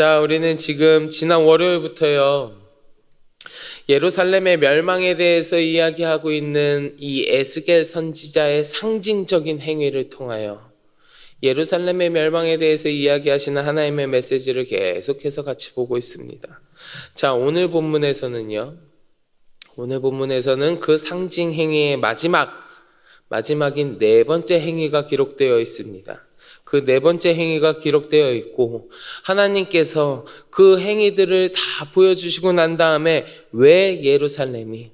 자, 우리는 지금 지난 월요일부터요, 예루살렘의 멸망에 대해서 이야기하고 있는 이 에스겔 선지자의 상징적인 행위를 통하여 예루살렘의 멸망에 대해서 이야기하시는 하나님의 메시지를 계속해서 같이 보고 있습니다. 자, 오늘 본문에서는 그 상징 행위의 마지막인 네 번째 행위가 기록되어 있습니다. 그 네 번째 행위가 기록되어 있고, 하나님께서 그 행위들을 다 보여주시고 난 다음에 왜 예루살렘이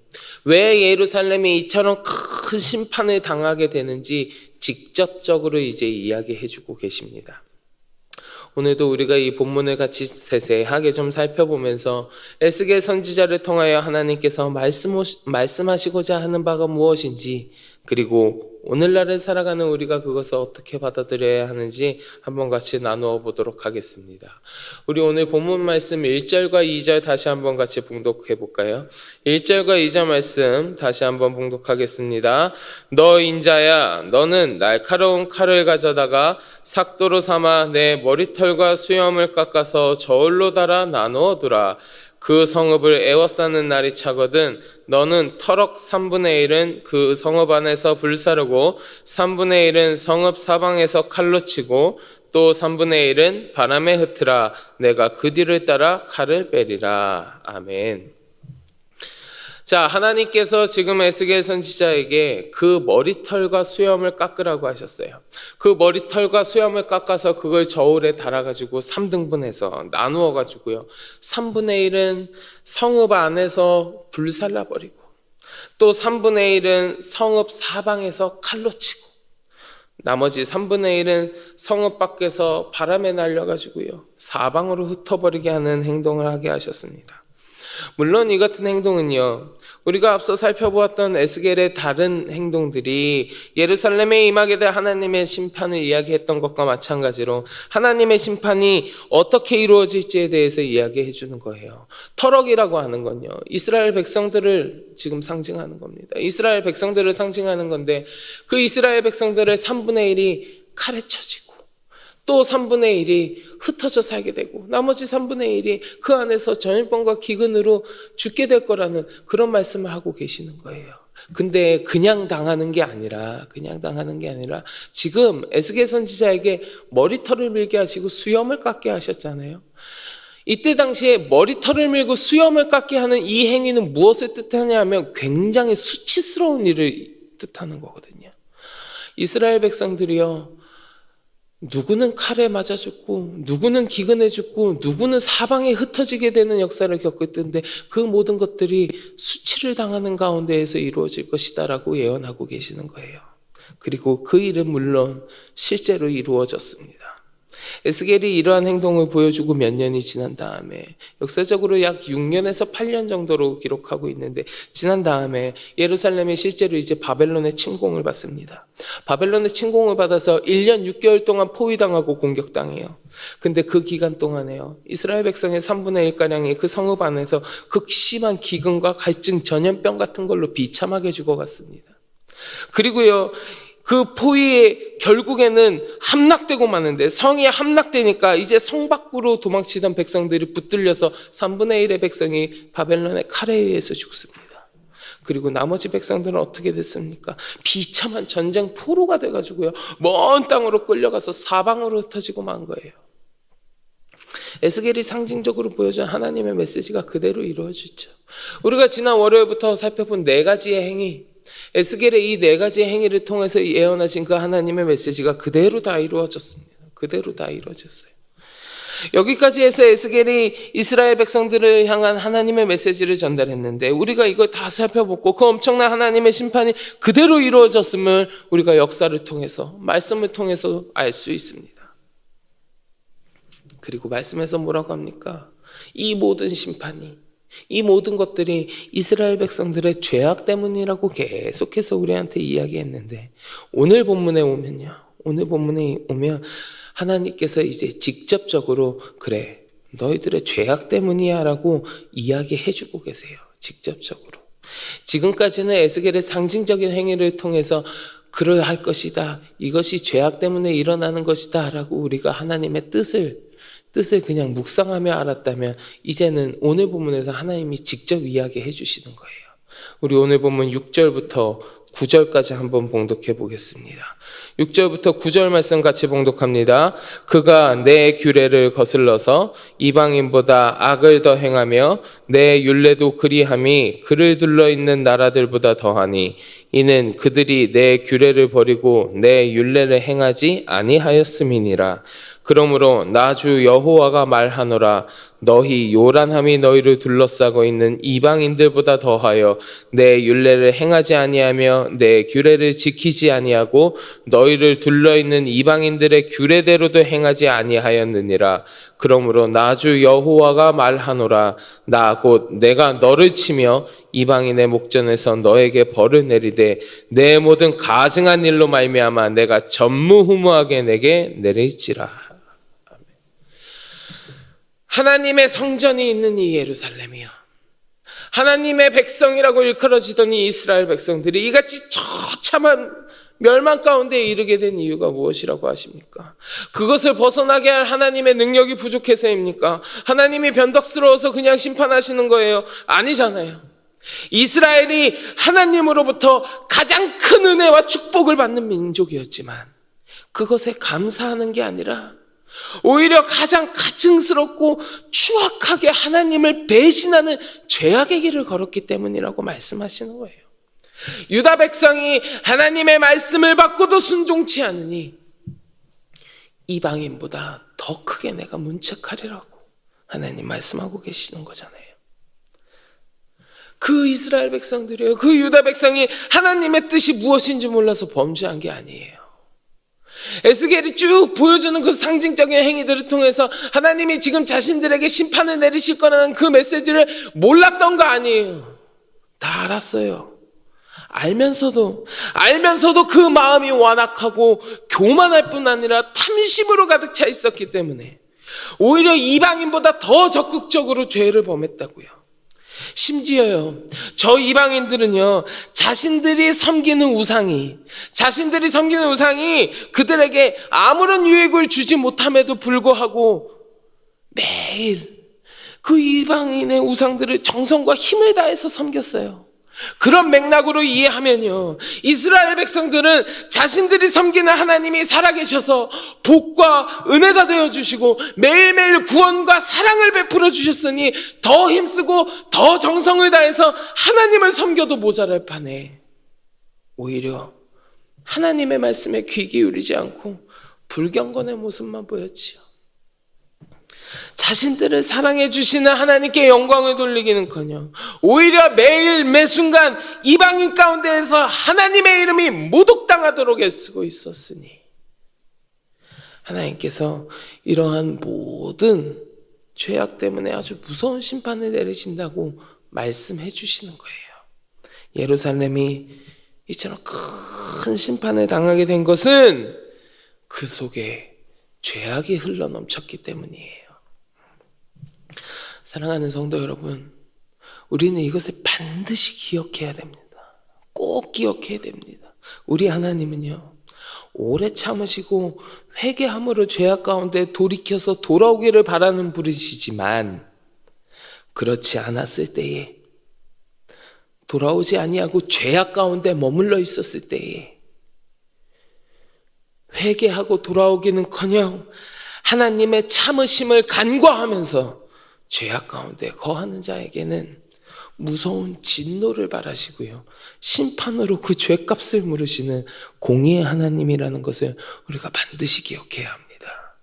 이처럼 큰 심판을 당하게 되는지 직접적으로 이제 이야기해주고 계십니다. 오늘도 우리가 이 본문을 같이 세세하게 좀 살펴보면서 에스겔 선지자를 통하여 하나님께서 말씀하시고자 하는 바가 무엇인지, 그리고 오늘날을 살아가는 우리가 그것을 어떻게 받아들여야 하는지 한번 같이 나누어 보도록 하겠습니다. 우리 오늘 본문 말씀 1절과 2절 다시 한번 같이 봉독해 볼까요? 1절과 2절 말씀 다시 한번 봉독하겠습니다. 너 인자야, 너는 날카로운 칼을 가져다가 삭도로 삼아 내 머리털과 수염을 깎아서 저울로 달아 나누어 두라. 그 성읍을 에워싸는 날이 차거든 너는 터럭 3분의 1은 그 성읍 안에서 불사르고 3분의 1은 성읍 사방에서 칼로 치고 또 3분의 1은 바람에 흩으라. 내가 그 뒤를 따라 칼을 빼리라. 아멘. 자, 하나님께서 지금 에스겔 선지자에게 그 머리털과 수염을 깎으라고 하셨어요. 그 머리털과 수염을 깎아서 그걸 저울에 달아가지고 3등분해서 나누어가지고요, 3분의 1은 성읍 안에서 불살라버리고 또 3분의 1은 성읍 사방에서 칼로 치고 나머지 3분의 1은 성읍 밖에서 바람에 날려가지고요, 사방으로 흩어버리게 하는 행동을 하게 하셨습니다. 물론 이 같은 행동은요, 우리가 앞서 살펴보았던 에스겔의 다른 행동들이 예루살렘에 임하게 될 하나님의 심판을 이야기했던 것과 마찬가지로 하나님의 심판이 어떻게 이루어질지에 대해서 이야기해 주는 거예요. 터럭이라고 하는 건요, 이스라엘 백성들을 지금 상징하는 겁니다. 이스라엘 백성들을 상징하는 건데, 그 이스라엘 백성들의 3분의 1이 칼에 쳐지고 또 3분의 1이 흩어져 살게 되고 나머지 3분의 1이 그 안에서 전염병과 기근으로 죽게 될 거라는 그런 말씀을 하고 계시는 거예요. 근데 그냥 당하는 게 아니라 지금 에스겔 선지자에게 머리털을 밀게 하시고 수염을 깎게 하셨잖아요. 이때 당시에 머리털을 밀고 수염을 깎게 하는 이 행위는 무엇을 뜻하냐면 굉장히 수치스러운 일을 뜻하는 거거든요. 이스라엘 백성들이요, 누구는 칼에 맞아 죽고 누구는 기근에 죽고 누구는 사방에 흩어지게 되는 역사를 겪었던데, 그 모든 것들이 수치를 당하는 가운데에서 이루어질 것이다라고 예언하고 계시는 거예요. 그리고 그 일은 물론 실제로 이루어졌습니다. 에스겔이 이러한 행동을 보여주고 몇 년이 지난 다음에, 역사적으로 약 6년에서 8년 정도로 기록하고 있는데, 지난 다음에 예루살렘이 실제로 이제 바벨론의 침공을 받습니다. 바벨론의 침공을 받아서 1년 6개월 동안 포위당하고 공격당해요. 근데 그 기간 동안에요, 이스라엘 백성의 3분의 1가량이 그 성읍 안에서 극심한 기근과 갈증, 전염병 같은 걸로 비참하게 죽어갔습니다. 그리고요, 그 포위에 결국에는 함락되고 마는데, 성이 함락되니까 이제 성 밖으로 도망치던 백성들이 붙들려서 3분의 1의 백성이 바벨론의 칼에 의해서 죽습니다. 그리고 나머지 백성들은 어떻게 됐습니까? 비참한 전쟁 포로가 돼가지고요, 먼 땅으로 끌려가서 사방으로 흩어지고 만 거예요. 에스겔이 상징적으로 보여준 하나님의 메시지가 그대로 이루어지죠. 우리가 지난 월요일부터 살펴본 네 가지의 행위, 에스겔의 이 네 가지의 행위를 통해서 예언하신 그 하나님의 메시지가 그대로 다 이루어졌습니다. 그대로 다 이루어졌어요. 여기까지 해서 에스겔이 이스라엘 백성들을 향한 하나님의 메시지를 전달했는데, 우리가 이걸 다 살펴보고 그 엄청난 하나님의 심판이 그대로 이루어졌음을 우리가 역사를 통해서, 말씀을 통해서 알 수 있습니다. 그리고 말씀에서 뭐라고 합니까? 이 모든 심판이, 이 모든 것들이 이스라엘 백성들의 죄악 때문이라고 계속해서 우리한테 이야기했는데, 오늘 본문에 오면 하나님께서 이제 직접적으로 그래, 너희들의 죄악 때문이야 라고 이야기해주고 계세요. 직접적으로. 지금까지는 에스겔의 상징적인 행위를 통해서 그러할 것이다, 이것이 죄악 때문에 일어나는 것이다 라고 우리가 하나님의 뜻을 뜻을 그냥 묵상하며 알았다면 이제는 오늘 본문에서 하나님이 직접 이야기해 주시는 거예요. 우리 오늘 본문 6절부터 9절까지 한번 봉독해 보겠습니다. 6절부터 9절 말씀 같이 봉독합니다. 그가 내 규례를 거슬러서 이방인보다 악을 더 행하며 내 율례도 그리함이 그를 둘러있는 나라들보다 더하니 이는 그들이 내 규례를 버리고 내 율례를 행하지 아니하였음이니라. 그러므로 나 주 여호와가 말하노라. 너희 요란함이 너희를 둘러싸고 있는 이방인들보다 더하여 내 율례를 행하지 아니하며 내 규례를 지키지 아니하고 너희를 둘러있는 이방인들의 규례대로도 행하지 아니하였느니라. 그러므로 나 주 여호와가 말하노라. 나 곧 내가 너를 치며 이방인의 목전에서 너에게 벌을 내리되 내 모든 가증한 일로 말미암아 내가 전무후무하게 내게 내릴지라. 하나님의 성전이 있는 이 예루살렘이요, 하나님의 백성이라고 일컬어지던 이 이스라엘 백성들이 이같이 처참한 멸망 가운데 이르게 된 이유가 무엇이라고 하십니까? 그것을 벗어나게 할 하나님의 능력이 부족해서입니까? 하나님이 변덕스러워서 그냥 심판하시는 거예요? 아니잖아요. 이스라엘이 하나님으로부터 가장 큰 은혜와 축복을 받는 민족이었지만 그것에 감사하는 게 아니라 오히려 가장 가증스럽고 추악하게 하나님을 배신하는 죄악의 길을 걸었기 때문이라고 말씀하시는 거예요. 유다 백성이 하나님의 말씀을 받고도 순종치 않으니 이방인보다 더 크게 내가 문책하리라고 하나님 말씀하고 계시는 거잖아요. 그 이스라엘 백성들이요, 그 유다 백성이 하나님의 뜻이 무엇인지 몰라서 범죄한 게 아니에요. 에스겔이 쭉 보여주는 그 상징적인 행위들을 통해서 하나님이 지금 자신들에게 심판을 내리실 거라는 그 메시지를 몰랐던 거 아니에요. 다 알았어요. 알면서도 그 마음이 완악하고 교만할 뿐 아니라 탐심으로 가득 차 있었기 때문에 오히려 이방인보다 더 적극적으로 죄를 범했다고요. 심지어요, 저 이방인들은요, 자신들이 섬기는 우상이 그들에게 아무런 유익을 주지 못함에도 불구하고 매일 그 이방인의 우상들을 정성과 힘을 다해서 섬겼어요. 그런 맥락으로 이해하면요, 이스라엘 백성들은 자신들이 섬기는 하나님이 살아계셔서 복과 은혜가 되어주시고 매일매일 구원과 사랑을 베풀어 주셨으니 더 힘쓰고 더 정성을 다해서 하나님을 섬겨도 모자랄 판에 오히려 하나님의 말씀에 귀 기울이지 않고 불경건의 모습만 보였지요. 자신들을 사랑해 주시는 하나님께 영광을 돌리기는커녕 오히려 매일 매순간 이방인 가운데에서 하나님의 이름이 모독당하도록 애쓰고 있었으니 하나님께서 이러한 모든 죄악 때문에 아주 무서운 심판을 내리신다고 말씀해 주시는 거예요. 예루살렘이 이처럼 큰 심판을 당하게 된 것은 그 속에 죄악이 흘러넘쳤기 때문이에요. 사랑하는 성도 여러분, 우리는 이것을 반드시 기억해야 됩니다. 꼭 기억해야 됩니다. 우리 하나님은요, 오래 참으시고 회개함으로 죄악 가운데 돌이켜서 돌아오기를 바라는 분이시지만 그렇지 않았을 때에, 돌아오지 아니하고 죄악 가운데 머물러 있었을 때에 회개하고 돌아오기는커녕 하나님의 참으심을 간과하면서 죄악 가운데 거하는 자에게는 무서운 진노를 바라시고요, 심판으로 그 죄값을 물으시는 공의의 하나님이라는 것을 우리가 반드시 기억해야 합니다.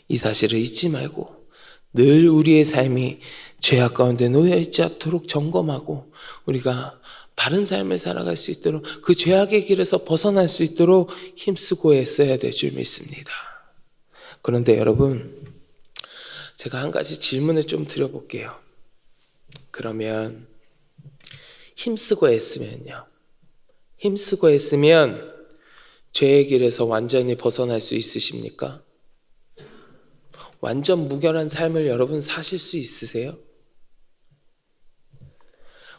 이 사실을 잊지 말고 늘 우리의 삶이 죄악 가운데 놓여있지 않도록 점검하고 우리가 바른 삶을 살아갈 수 있도록, 그 죄악의 길에서 벗어날 수 있도록 힘쓰고 애써야 될 줄 믿습니다. 그런데 여러분, 제가 한 가지 질문을 좀 드려볼게요. 그러면 힘쓰고 애쓰면 죄의 길에서 완전히 벗어날 수 있으십니까? 완전 무결한 삶을 여러분 사실 수 있으세요?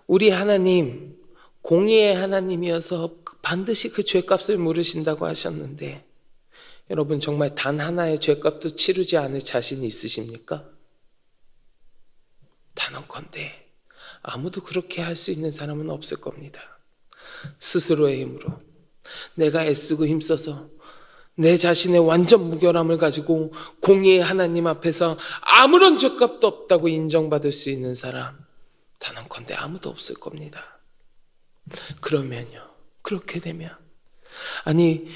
우리 하나님, 공의의 하나님이어서 반드시 그 죄값을 물으신다고 하셨는데 여러분 정말 단 하나의 죄값도 치르지 않을 자신이 있으십니까? 단언컨대 아무도 그렇게 할 수 있는 사람은 없을 겁니다. 스스로의 힘으로 내가 애쓰고 힘써서 내 자신의 완전 무결함을 가지고 공의의 하나님 앞에서 아무런 죄값도 없다고 인정받을 수 있는 사람 단언컨대 아무도 없을 겁니다. 그러면요, 그렇게 되면 아니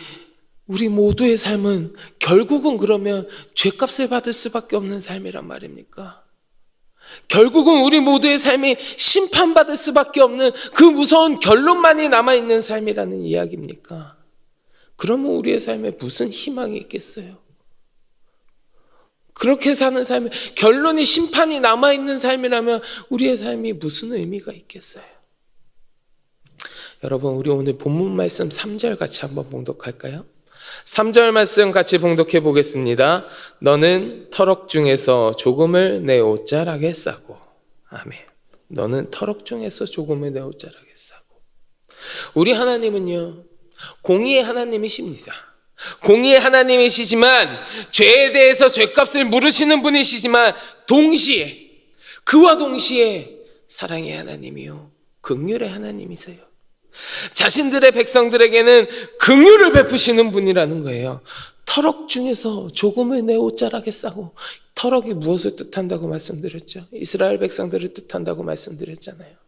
우리 모두의 삶은 결국은 그러면 죄값을 받을 수밖에 없는 삶이란 말입니까? 결국은 우리 모두의 삶이 심판받을 수밖에 없는 그 무서운 결론만이 남아있는 삶이라는 이야기입니까? 그러면 우리의 삶에 무슨 희망이 있겠어요? 그렇게 사는 삶에 결론이 심판이 남아있는 삶이라면 우리의 삶이 무슨 의미가 있겠어요? 여러분, 우리 오늘 본문 말씀 3절 같이 한번 봉독할까요? 3절 말씀 같이 봉독해 보겠습니다. 너는 터럭 중에서 조금을 내 옷자락에 싸고. 아멘. 너는 터럭 중에서 조금을 내 옷자락에 싸고. 우리 하나님은요, 공의의 하나님이십니다. 공의의 하나님이시지만 죄에 대해서 죄값을 물으시는 분이시지만 그와 동시에 사랑의 하나님이요 긍휼의 하나님이세요. 자신들의 백성들에게는 긍휼을 베푸시는 분이라는 거예요. 터럭 중에서 조금을 내 옷자락에 싸고. 터럭이 무엇을 뜻한다고 말씀드렸죠? 이스라엘 백성들을 뜻한다고 말씀드렸잖아요.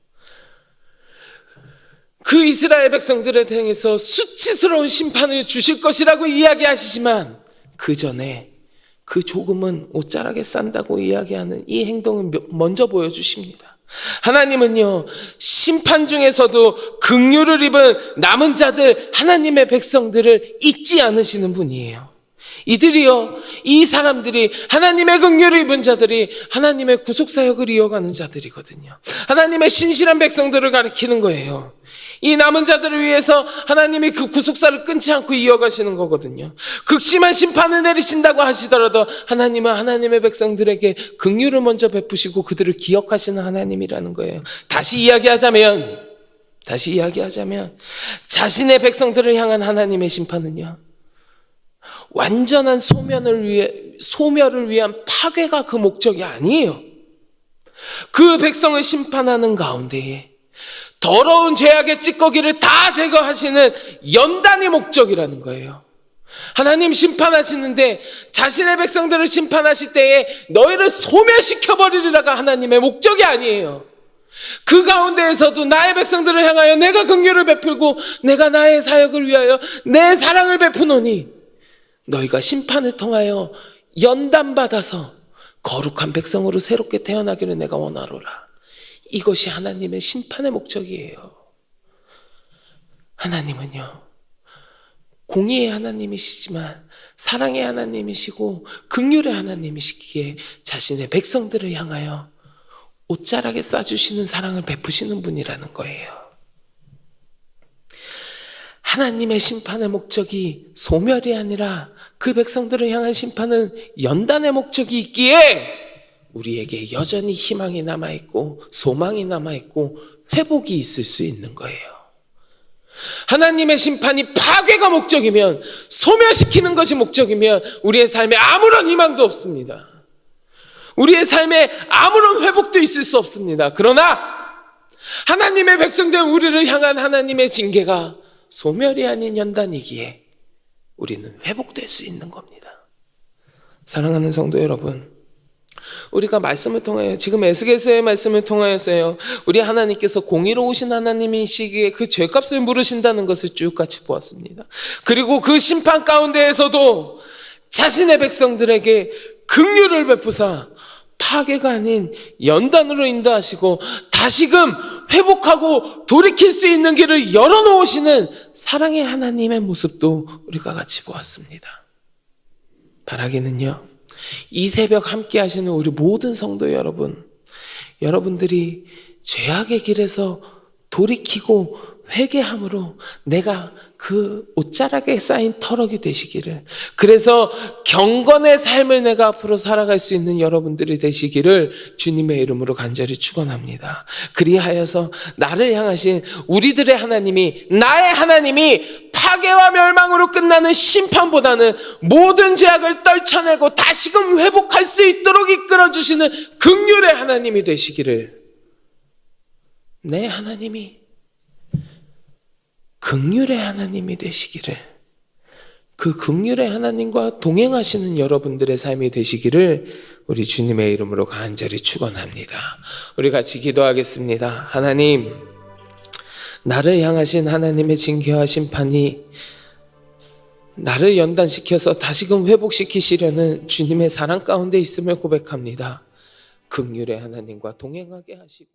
그 이스라엘 백성들에 대해서 수치스러운 심판을 주실 것이라고 이야기하시지만 그 전에 그 조금은 옷자락에 싼다고 이야기하는 이 행동을 먼저 보여주십니다. 하나님은요, 심판 중에서도 긍휼을 입은 남은 자들, 하나님의 백성들을 잊지 않으시는 분이에요. 이 사람들이 하나님의 긍휼을 입은 자들이 하나님의 구속사역을 이어가는 자들이거든요. 하나님의 신실한 백성들을 가리키는 거예요. 이 남은 자들을 위해서 하나님이 그 구속사를 끊지 않고 이어가시는 거거든요. 극심한 심판을 내리신다고 하시더라도 하나님은 하나님의 백성들에게 긍휼을 먼저 베푸시고 그들을 기억하시는 하나님이라는 거예요. 다시 이야기하자면 자신의 백성들을 향한 하나님의 심판은요, 완전한 소멸을 위한 파괴가 그 목적이 아니에요. 그 백성을 심판하는 가운데에 더러운 죄악의 찌꺼기를 다 제거하시는 연단이 목적이라는 거예요. 하나님 심판하시는데 자신의 백성들을 심판하실 때에 너희를 소멸시켜버리리라가 하나님의 목적이 아니에요. 그 가운데에서도 나의 백성들을 향하여 내가 긍휼을 베풀고 내가 나의 사역을 위하여 내 사랑을 베푸노니 너희가 심판을 통하여 연단받아서 거룩한 백성으로 새롭게 태어나기를 내가 원하노라. 이것이 하나님의 심판의 목적이에요. 하나님은요, 공의의 하나님이시지만 사랑의 하나님이시고 긍휼의 하나님이시기에 자신의 백성들을 향하여 옷자락에 싸주시는 사랑을 베푸시는 분이라는 거예요. 하나님의 심판의 목적이 소멸이 아니라 그 백성들을 향한 심판은 연단의 목적이 있기에 우리에게 여전히 희망이 남아있고 소망이 남아있고 회복이 있을 수 있는 거예요. 하나님의 심판이 파괴가 목적이면, 소멸시키는 것이 목적이면 우리의 삶에 아무런 희망도 없습니다. 우리의 삶에 아무런 회복도 있을 수 없습니다. 그러나 하나님의 백성된 우리를 향한 하나님의 징계가 소멸이 아닌 연단이기에 우리는 회복될 수 있는 겁니다. 사랑하는 성도 여러분, 우리가 말씀을 통하여, 지금 에스겔서의 말씀을 통하여서요, 우리 하나님께서 공의로우신 하나님이시기에 그 죄값을 물으신다는 것을 쭉 같이 보았습니다. 그리고 그 심판 가운데에서도 자신의 백성들에게 긍휼을 베푸사 파괴가 아닌 연단으로 인도하시고 다시금 회복하고 돌이킬 수 있는 길을 열어놓으시는 사랑의 하나님의 모습도 우리가 같이 보았습니다. 바라기는요, 이 새벽 함께 하시는 우리 모든 성도 여러분, 여러분들이 죄악의 길에서 돌이키고 회개함으로 내가 그 옷자락에 쌓인 터럭이 되시기를, 그래서 경건의 삶을 내가 앞으로 살아갈 수 있는 여러분들이 되시기를 주님의 이름으로 간절히 축원합니다. 그리하여서 나를 향하신 우리들의 하나님이, 나의 하나님이 파괴와 멸망으로 끝나는 심판보다는 모든 죄악을 떨쳐내고 다시금 회복할 수 있도록 이끌어주시는 긍휼의 하나님이 되시기를, 내 하나님이 긍휼의 하나님이 되시기를, 그 긍휼의 하나님과 동행하시는 여러분들의 삶이 되시기를 우리 주님의 이름으로 간절히 축원합니다. 우리 같이 기도하겠습니다. 하나님, 나를 향하신 하나님의 징계와 심판이 나를 연단시켜서 다시금 회복시키시려는 주님의 사랑 가운데 있음을 고백합니다. 긍휼의 하나님과 동행하게 하시고